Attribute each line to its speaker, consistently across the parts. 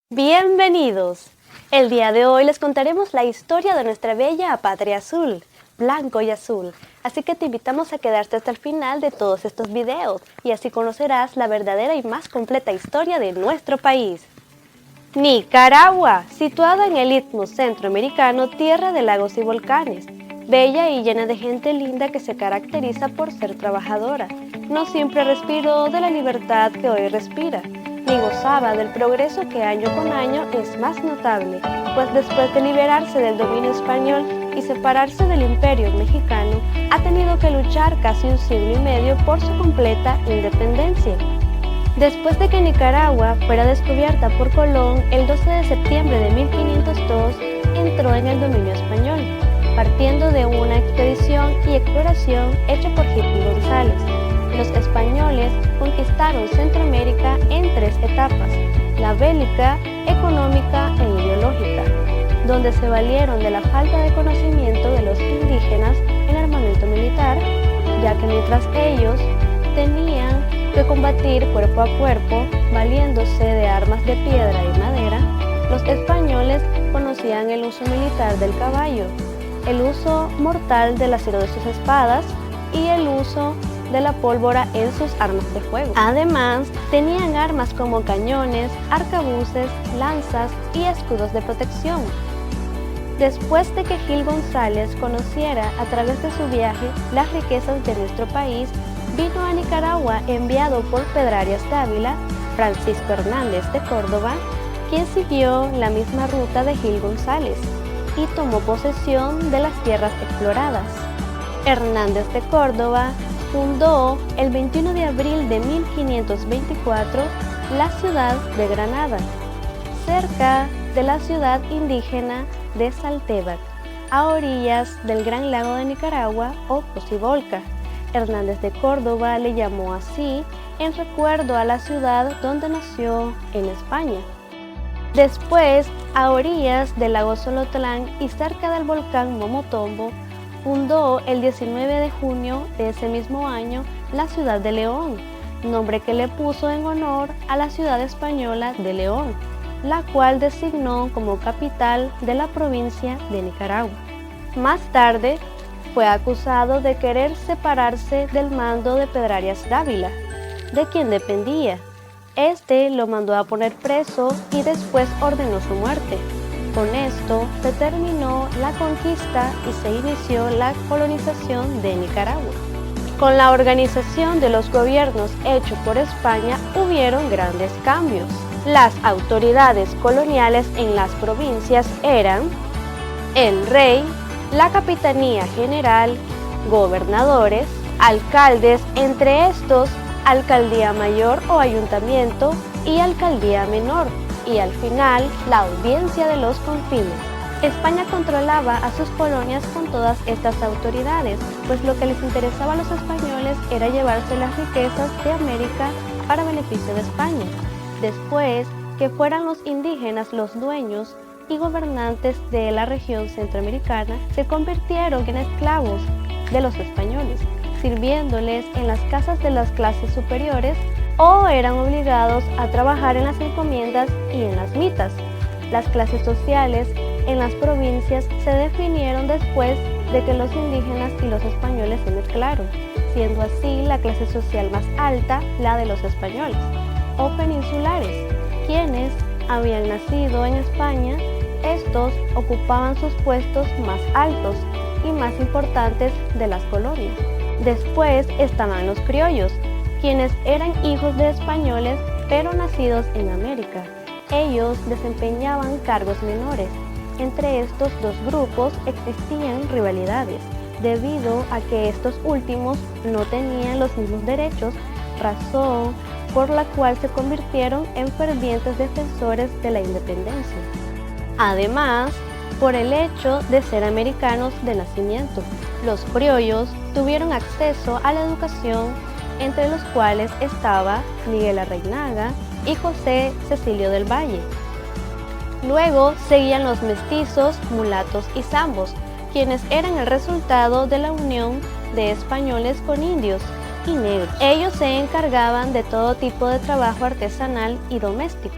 Speaker 1: Bienvenidos. El día de hoy les contaremos la historia de nuestra bella patria azul, blanco y azul. Así que te invitamos a quedarte hasta el final de todos estos videos y así conocerás la verdadera y más completa historia de nuestro país. Nicaragua, situada en el istmo centroamericano, tierra de lagos y volcanes, bella y llena de gente linda que se caracteriza por ser trabajadora. No siempre respiró de la libertad que hoy respira, ni gozaba del progreso que año con año es más notable, pues después de liberarse del dominio español y separarse del imperio mexicano, ha tenido que luchar casi un siglo y medio por su completa independencia. Después de que Nicaragua fuera descubierta por Colón, el 12 de septiembre de 1502 entró en el dominio español, partiendo de una expedición y exploración hecha por Gil González. Los españoles conquistaron Centroamérica en 3 etapas: la bélica, económica e ideológica, donde se valieron de la falta de conocimiento de los indígenas en armamento militar, ya que mientras ellos tenían que combatir cuerpo a cuerpo, valiéndose de armas de piedra y madera, los españoles conocían el uso militar del caballo, el uso mortal del acero de sus espadas y el uso de la pólvora en sus armas de fuego. Además, tenían armas como cañones, arcabuces, lanzas y escudos de protección. Después de que Gil González conociera a través de su viaje las riquezas de nuestro país, vino a Nicaragua enviado por Pedrarias Dávila, Francisco Hernández de Córdoba, quien siguió la misma ruta de Gil González y tomó posesión de las tierras exploradas. Hernández de Córdoba fundó el 21 de abril de 1524 la ciudad de Granada, cerca de la ciudad indígena de Saltébac, a orillas del Gran Lago de Nicaragua o Cocibolca. Hernández de Córdoba le llamó así en recuerdo a la ciudad donde nació en España. Después, a orillas del lago Solotlán y cerca del volcán Momotombo, fundó el 19 de junio de ese mismo año la ciudad de León, nombre que le puso en honor a la ciudad española de León, la cual designó como capital de la provincia de Nicaragua. Más tarde, fue acusado de querer separarse del mando de Pedrarias Dávila, de quien dependía. Este lo mandó a poner preso y después ordenó su muerte. Con esto se terminó la conquista y se inició la colonización de Nicaragua. Con la organización de los gobiernos hecho por España hubieron grandes cambios. Las autoridades coloniales en las provincias eran el rey, la capitanía general, gobernadores, alcaldes, entre estos alcaldía mayor o ayuntamiento y alcaldía menor, y al final la audiencia de los confines. España controlaba a sus colonias con todas estas autoridades, pues lo que les interesaba a los españoles era llevarse las riquezas de América para beneficio de España. Después que fueran los indígenas los dueños y gobernantes de la región centroamericana, se convirtieron en esclavos de los españoles, sirviéndoles en las casas de las clases superiores o eran obligados a trabajar en las encomiendas y en las mitas. Las clases sociales en las provincias se definieron después de que los indígenas y los españoles se mezclaron, siendo así la clase social más alta la de los españoles o peninsulares, quienes habían nacido en España. Estos ocupaban sus puestos más altos y más importantes de las colonias. Después estaban los criollos, quienes eran hijos de españoles pero nacidos en América. Ellos desempeñaban cargos menores. Entre estos dos grupos existían rivalidades, debido a que estos últimos no tenían los mismos derechos, razón por la cual se convirtieron en fervientes defensores de la independencia. Además, por el hecho de ser americanos de nacimiento, los criollos tuvieron acceso a la educación, entre los cuales estaba Miguel Larrañaga y José Cecilio del Valle. Luego seguían los mestizos, mulatos y zambos, quienes eran el resultado de la unión de españoles con indios y negros. Ellos se encargaban de todo tipo de trabajo artesanal y doméstico.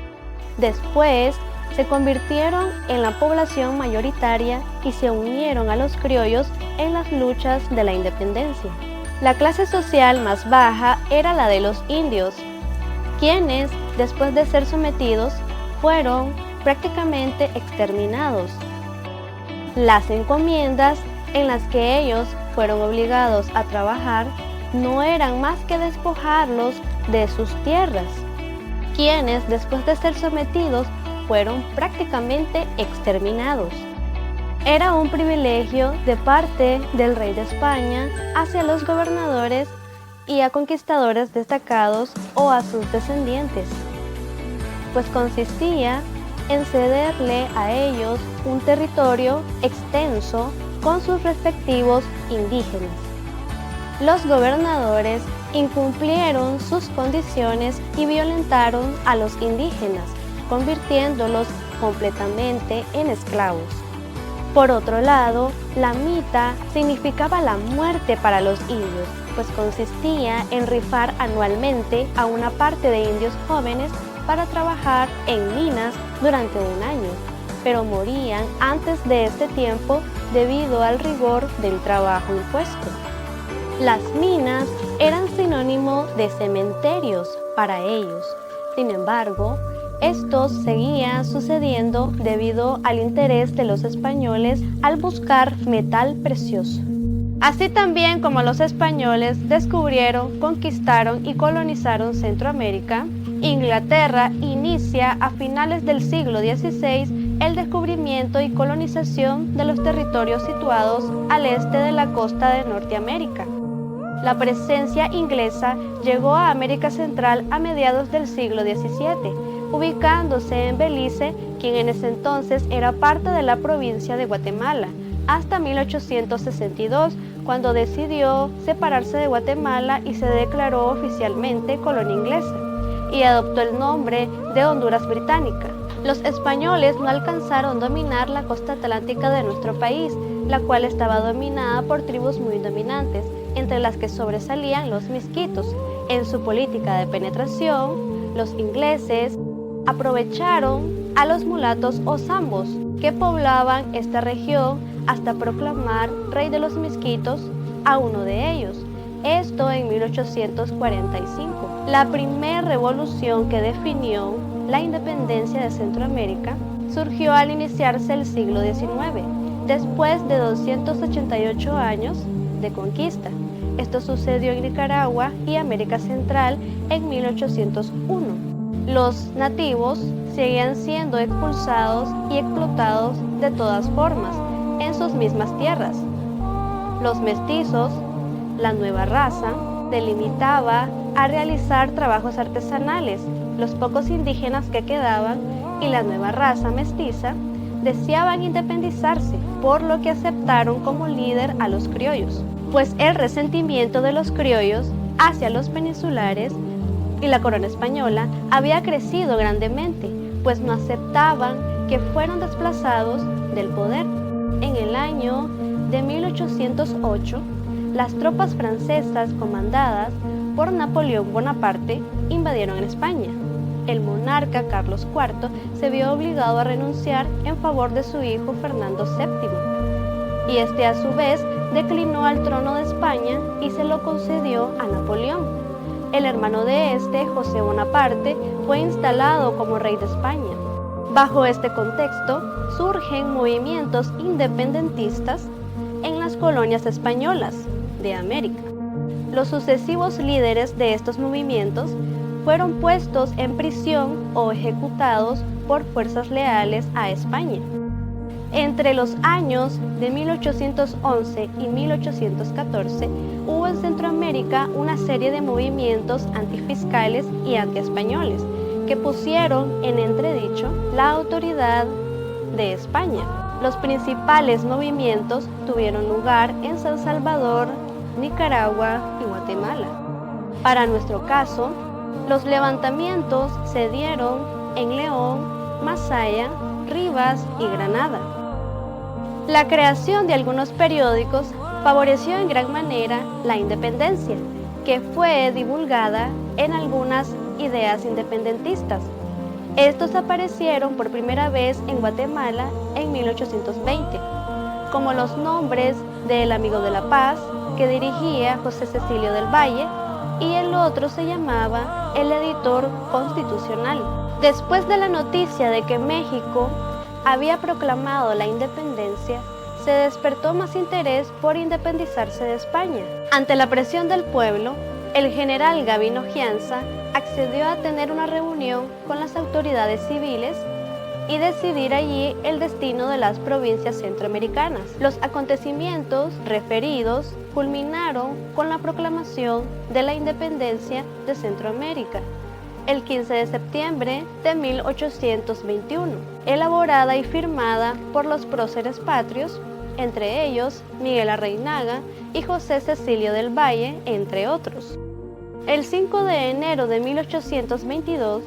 Speaker 1: Después se convirtieron en la población mayoritaria y se unieron a los criollos en las luchas de la independencia. La clase social más baja era la de los indios, quienes, después de ser sometidos, fueron prácticamente exterminados. Las encomiendas en las que ellos fueron obligados a trabajar no eran más que despojarlos de sus tierras, quienes, después de ser sometidos, fueron prácticamente exterminados. Era un privilegio de parte del rey de España hacia los gobernadores y a conquistadores destacados o a sus descendientes, pues consistía en cederle a ellos un territorio extenso con sus respectivos indígenas. Los gobernadores incumplieron sus condiciones y violentaron a los indígenas, convirtiéndolos completamente en esclavos. Por otro lado, la mita significaba la muerte para los indios, pues consistía en rifar anualmente a una parte de indios jóvenes para trabajar en minas durante un año, pero morían antes de este tiempo debido al rigor del trabajo impuesto. Las minas eran sinónimo de cementerios para ellos. Sin embargo, estos seguían sucediendo debido al interés de los españoles al buscar metal precioso. Así también como los españoles descubrieron, conquistaron y colonizaron Centroamérica, Inglaterra inicia a finales del siglo XVI el descubrimiento y colonización de los territorios situados al este de la costa de Norteamérica. La presencia inglesa llegó a América Central a mediados del siglo XVII, ubicándose en Belice, quien en ese entonces era parte de la provincia de Guatemala, hasta 1862, cuando decidió separarse de Guatemala y se declaró oficialmente colonia inglesa, y adoptó el nombre de Honduras Británica. Los españoles no alcanzaron a dominar la costa atlántica de nuestro país, la cual estaba dominada por tribus muy dominantes, entre las que sobresalían los misquitos. En su política de penetración, los ingleses aprovecharon a los mulatos o zambos que poblaban esta región hasta proclamar rey de los misquitos a uno de ellos. Esto en 1845. La primera revolución que definió la independencia de Centroamérica surgió al iniciarse el siglo XIX, después de 288 años de conquista. Esto sucedió en Nicaragua y América Central en 1801. Los nativos seguían siendo expulsados y explotados de todas formas en sus mismas tierras. Los mestizos, la nueva raza, se limitaba a realizar trabajos artesanales. Los pocos indígenas que quedaban y la nueva raza mestiza deseaban independizarse, por lo que aceptaron como líder a los criollos, pues el resentimiento de los criollos hacia los peninsulares y la corona española había crecido grandemente, pues no aceptaban que fueron desplazados del poder. En el año de 1808, las tropas francesas comandadas por Napoleón Bonaparte invadieron en España. El monarca Carlos IV se vio obligado a renunciar en favor de su hijo Fernando VII, y este a su vez declinó al trono de España y se lo concedió a Napoleón. El hermano de este, José Bonaparte, fue instalado como rey de España. Bajo este contexto, surgen movimientos independentistas en las colonias españolas de América. Los sucesivos líderes de estos movimientos fueron puestos en prisión o ejecutados por fuerzas leales a España. Entre los años de 1811 y 1814 hubo en Centroamérica una serie de movimientos antifiscales y antiespañoles que pusieron en entredicho la autoridad de España. Los principales movimientos tuvieron lugar en San Salvador, Nicaragua y Guatemala. Para nuestro caso, los levantamientos se dieron en León, Masaya, Rivas y Granada. La creación de algunos periódicos favoreció en gran manera la independencia, que fue divulgada en algunas ideas independentistas. Estos aparecieron por primera vez en Guatemala en 1820, como los nombres del Amigo de la Paz, que dirigía José Cecilio del Valle, y el otro se llamaba el Editor Constitucional. Después de la noticia de que México había proclamado la independencia, se despertó más interés por independizarse de España. Ante la presión del pueblo, el general Gabino Gianza accedió a tener una reunión con las autoridades civiles y decidir allí el destino de las provincias centroamericanas. Los acontecimientos referidos culminaron con la proclamación de la independencia de Centroamérica, el 15 de septiembre de 1821, elaborada y firmada por los próceres patrios, entre ellos Miguel Larrainaga y José Cecilio del Valle, entre otros. El 5 de enero de 1822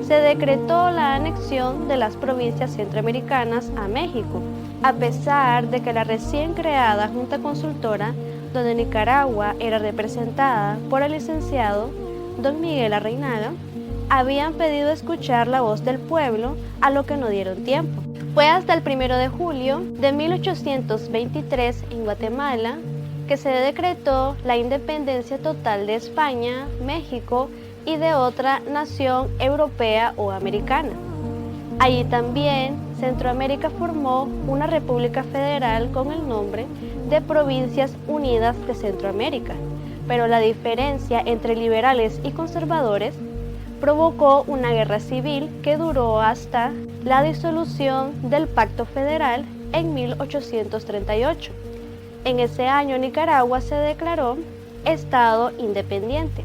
Speaker 1: se decretó la anexión de las provincias centroamericanas a México, a pesar de que la recién creada Junta Consultora, donde Nicaragua era representada por el licenciado don Miguel Larrainaga, habían pedido escuchar la voz del pueblo, a lo que no dieron tiempo. Fue hasta el 1 de julio de 1823 en Guatemala que se decretó la independencia total de España, México y de otra nación europea o americana. Allí también Centroamérica formó una república federal con el nombre de Provincias Unidas de Centroamérica, pero la diferencia entre liberales y conservadores provocó una guerra civil que duró hasta la disolución del Pacto Federal en 1838. En ese año Nicaragua se declaró Estado independiente.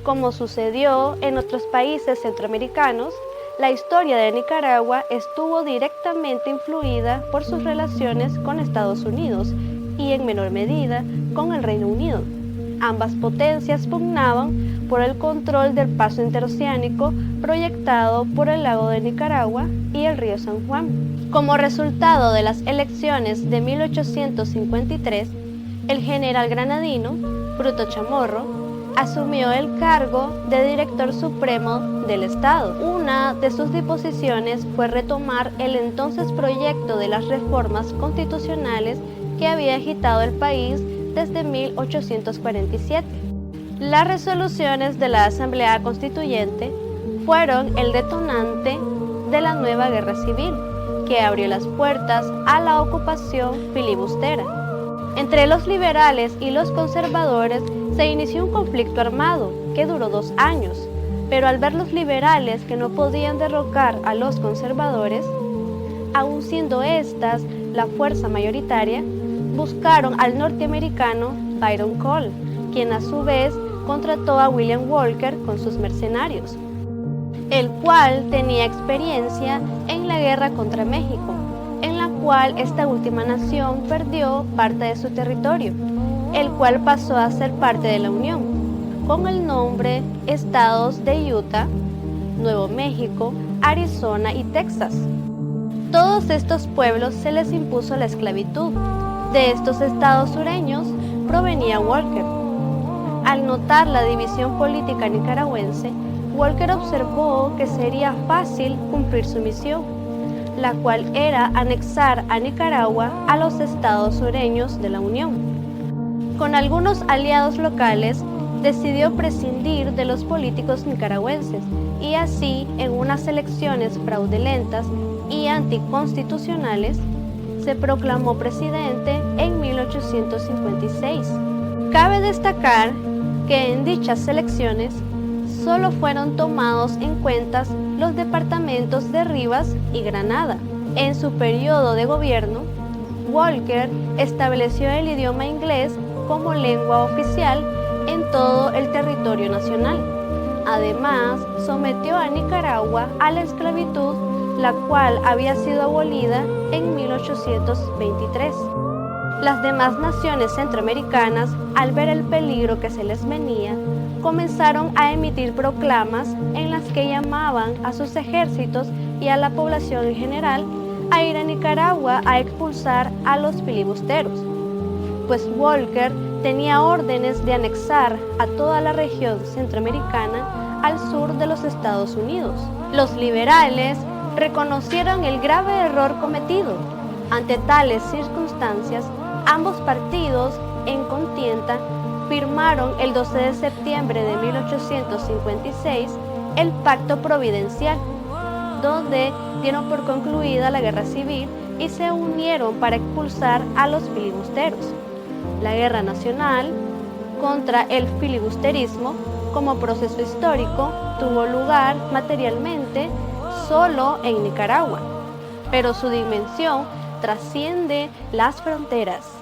Speaker 1: Como sucedió en otros países centroamericanos, la historia de Nicaragua estuvo directamente influida por sus relaciones con Estados Unidos y en menor medida con el Reino Unido. Ambas potencias pugnaban por el control del paso interoceánico proyectado por el lago de Nicaragua y el río San Juan. Como resultado de las elecciones de 1853, el general granadino, Fruto Chamorro, asumió el cargo de director supremo del Estado. Una de sus disposiciones fue retomar el entonces proyecto de las reformas constitucionales que había agitado el país desde 1847. Las resoluciones de la Asamblea Constituyente fueron el detonante de la nueva guerra civil, que abrió las puertas a la ocupación filibustera. Entre los liberales y los conservadores se inició un conflicto armado que duró 2 años, pero al ver los liberales que no podían derrocar a los conservadores, aun siendo estas la fuerza mayoritaria, buscaron al norteamericano Byron Cole, quien a su vez contrató a William Walker con sus mercenarios, el cual tenía experiencia en la guerra contra México, en la cual esta última nación perdió parte de su territorio, el cual pasó a ser parte de la Unión, con el nombre Estados de Utah, Nuevo México, Arizona y Texas. Todos estos pueblos se les impuso la esclavitud. De estos estados sureños provenía Walker. Al notar la división política nicaragüense, Walker observó que sería fácil cumplir su misión, la cual era anexar a Nicaragua a los estados sureños de la Unión. Con algunos aliados locales, decidió prescindir de los políticos nicaragüenses y así, en unas elecciones fraudulentas y anticonstitucionales, se proclamó presidente en 1856. Cabe destacar que en dichas elecciones solo fueron tomados en cuenta los departamentos de Rivas y Granada. En su periodo de gobierno, Walker estableció el idioma inglés como lengua oficial en todo el territorio nacional. Además, sometió a Nicaragua a la esclavitud, la cual había sido abolida en 1823. Las demás naciones centroamericanas, al ver el peligro que se les venía, comenzaron a emitir proclamas en las que llamaban a sus ejércitos y a la población en general a ir a Nicaragua a expulsar a los filibusteros, pues Walker tenía órdenes de anexar a toda la región centroamericana al sur de los Estados Unidos. Los liberales reconocieron el grave error cometido. Ante tales circunstancias, ambos partidos en contienda firmaron el 12 de septiembre de 1856 el Pacto Providencial, donde dieron por concluida la guerra civil y se unieron para expulsar a los filibusteros. La guerra nacional contra el filibusterismo como proceso histórico tuvo lugar materialmente solo en Nicaragua, pero su dimensión trasciende las fronteras.